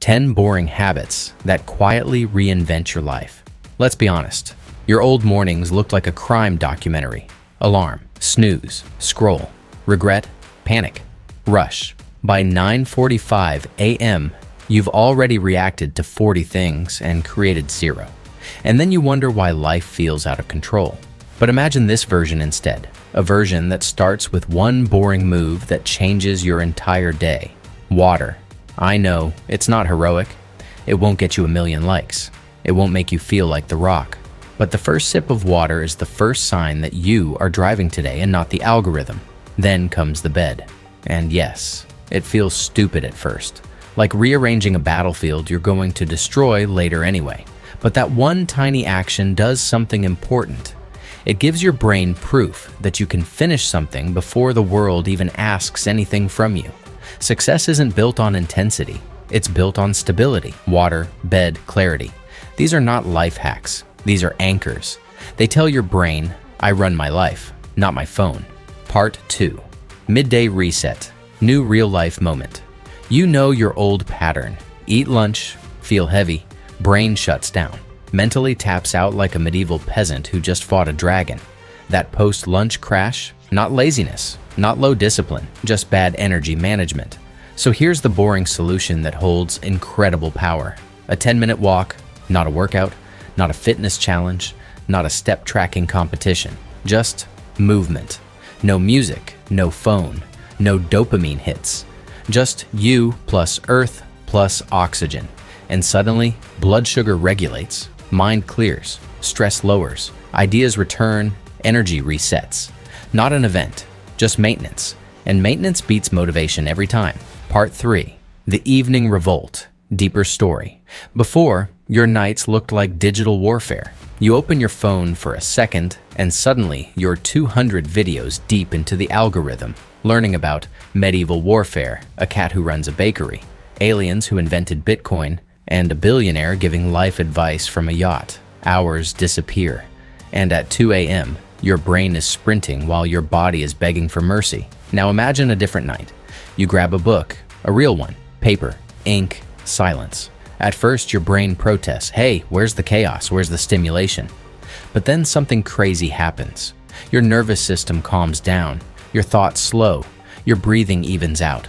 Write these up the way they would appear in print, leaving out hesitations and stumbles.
10 boring habits that quietly reinvent your life. Let's be honest. Your old mornings looked like a crime documentary. Alarm, snooze, scroll, regret, panic, rush. By 9:45 a.m., you've already reacted to 40 things and created 0. And then you wonder why life feels out of control. But imagine this version instead. A version that starts with one boring move that changes your entire day. Water. I know, it's not heroic. It won't get you a million likes. It won't make you feel like The Rock. But the first sip of water is the first sign that you are driving today and not the algorithm. Then comes the bed. And yes, it feels stupid at first. Like rearranging a battlefield you're going to destroy later anyway. But that one tiny action does something important. It gives your brain proof that you can finish something before the world even asks anything from you. Success isn't built on intensity. It's built on stability, water, bed, clarity. These are not life hacks. These are anchors. They tell your brain, I run my life, not my phone. Part 2. Midday reset. New real-life moment. You know your old pattern. Eat lunch, feel heavy, brain shuts down. Mentally taps out like a medieval peasant who just fought a dragon. That post-lunch crash, not laziness, not low discipline, just bad energy management. So here's the boring solution that holds incredible power. A 10-minute walk, not a workout, not a fitness challenge, not a step tracking competition, just movement. No music, no phone, no dopamine hits. Just you plus earth plus oxygen. And suddenly, blood sugar regulates, mind clears, stress lowers, ideas return, energy resets. Not an event, just maintenance. And maintenance beats motivation every time. Part 3. The Evening Revolt. Deeper story. Before, your nights looked like digital warfare. You open your phone for a second, and suddenly you're 200 videos deep into the algorithm, learning about medieval warfare, a cat who runs a bakery, aliens who invented Bitcoin, and a billionaire giving life advice from a yacht. Hours disappear, and at 2 a.m., your brain is sprinting while your body is begging for mercy. Now imagine a different night. You grab a book, a real one, paper, ink, silence. At first, your brain protests, hey, where's the chaos, where's the stimulation? But then something crazy happens. Your nervous system calms down, your thoughts slow, your breathing evens out.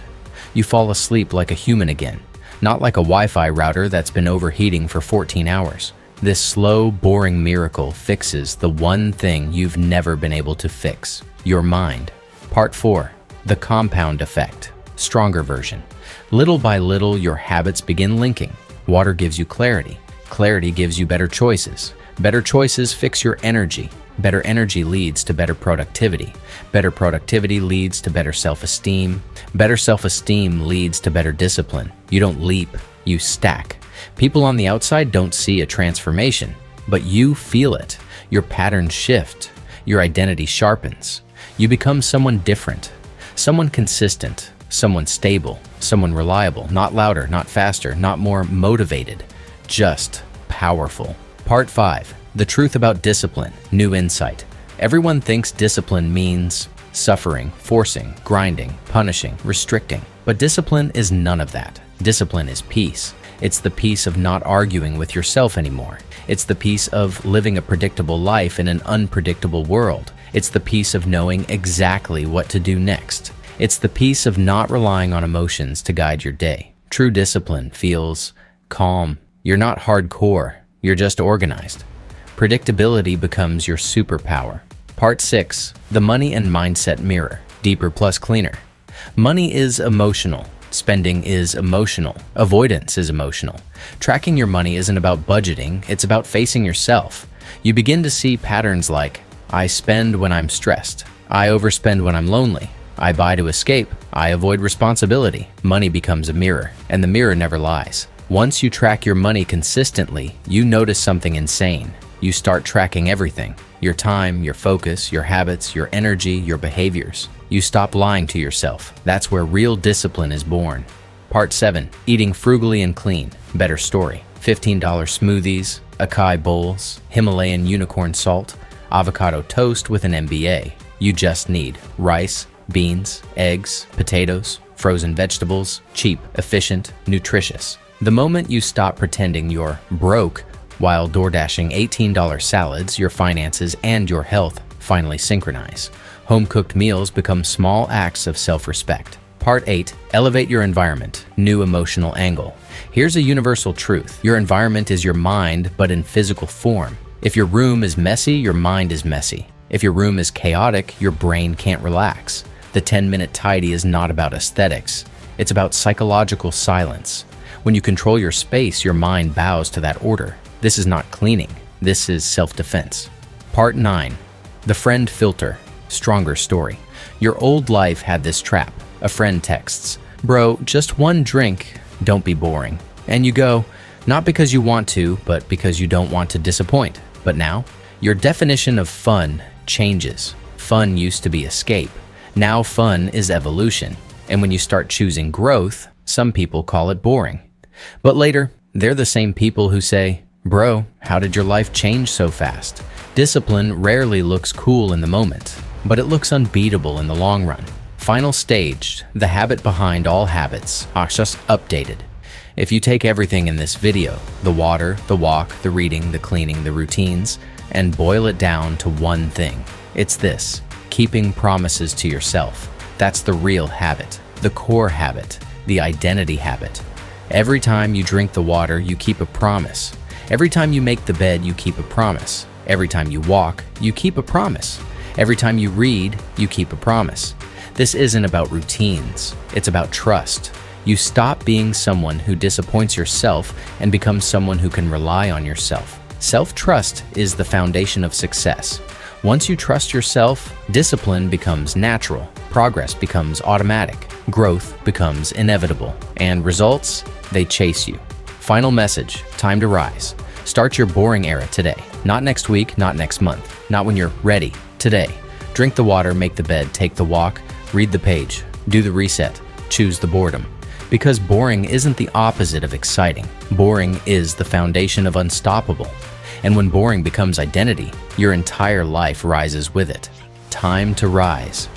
You fall asleep like a human again, not like a Wi-Fi router that's been overheating for 14 hours. This slow, boring miracle fixes the one thing you've never been able to fix, your mind. Part 4. The compound effect. Stronger version. Little by little, your habits begin linking. Water gives you clarity. Clarity gives you better choices. Better choices fix your energy. Better energy leads to better productivity. Better productivity leads to better self-esteem. Better self-esteem leads to better discipline. You don't leap, you stack. People on the outside don't see a transformation, but you feel it. Your patterns shift. Your identity sharpens. You become someone different. Someone consistent. Someone stable, someone reliable, not louder, not faster, not more motivated, just powerful. Part 5. The truth about discipline. New insight. Everyone thinks discipline means suffering, forcing, grinding, punishing, restricting. But discipline is none of that. Discipline is peace. It's the peace of not arguing with yourself anymore. It's the peace of living a predictable life in an unpredictable world. It's the peace of knowing exactly what to do next. It's the peace of not relying on emotions to guide your day. True discipline feels calm. You're not hardcore, you're just organized. Predictability becomes your superpower. Part 6. The money and mindset mirror. Deeper plus cleaner. Money is emotional. Spending is emotional. Avoidance is emotional. Tracking your money isn't about budgeting, it's about facing yourself. You begin to see patterns like, I spend when I'm stressed. I overspend when I'm lonely. I buy to escape. I avoid responsibility. Money becomes a mirror, and the mirror never lies. Once you track your money consistently, you notice something insane. You start tracking everything. Your time, your focus, your habits, your energy, your behaviors. You stop lying to yourself. That's where real discipline is born. Part 7. Eating frugally and clean. Better story. $15 smoothies, acai bowls, Himalayan unicorn salt, avocado toast with an MBA. You just need rice, beans, eggs, potatoes, frozen vegetables, cheap, efficient, nutritious. The moment you stop pretending you're broke while DoorDashing $18 salads, your finances and your health finally synchronize. Home-cooked meals become small acts of self-respect. Part 8. Elevate your environment. New emotional angle. Here's a universal truth. Your environment is your mind, but in physical form. If your room is messy, your mind is messy. If your room is chaotic, your brain can't relax. The 10-minute tidy is not about aesthetics. It's about psychological silence. When you control your space, your mind bows to that order. This is not cleaning. This is self-defense. Part 9. The friend filter. Stronger story. Your old life had this trap. A friend texts, "Bro, just one drink, don't be boring." And you go, not because you want to, but because you don't want to disappoint. But now, your definition of fun changes. Fun used to be escape. Now fun is evolution. And when you start choosing growth, some people call it boring. But later, they're the same people who say, "Bro, how did your life change so fast?" Discipline rarely looks cool in the moment, but it looks unbeatable in the long run. Final stage, the habit behind all habits, just updated. If you take everything in this video, the water, the walk, the reading, the cleaning, the routines, and boil it down to one thing, it's this: keeping promises to yourself. That's the real habit, the core habit, the identity habit. Every time you drink the water, you keep a promise. Every time you make the bed, you keep a promise. Every time you walk, you keep a promise. Every time you read, you keep a promise. This isn't about routines, it's about trust. You stop being someone who disappoints yourself and become someone who can rely on yourself. Self-trust is the foundation of success. Once you trust yourself, discipline becomes natural, progress becomes automatic, growth becomes inevitable, and results, they chase you. Final message, time to rise. Start your boring era today. Not next week, not next month, not when you're ready, today. Drink the water, make the bed, take the walk, read the page, do the reset, choose the boredom. Because boring isn't the opposite of exciting. Boring is the foundation of unstoppable. And when boring becomes identity, your entire life rises with it. Time to rise.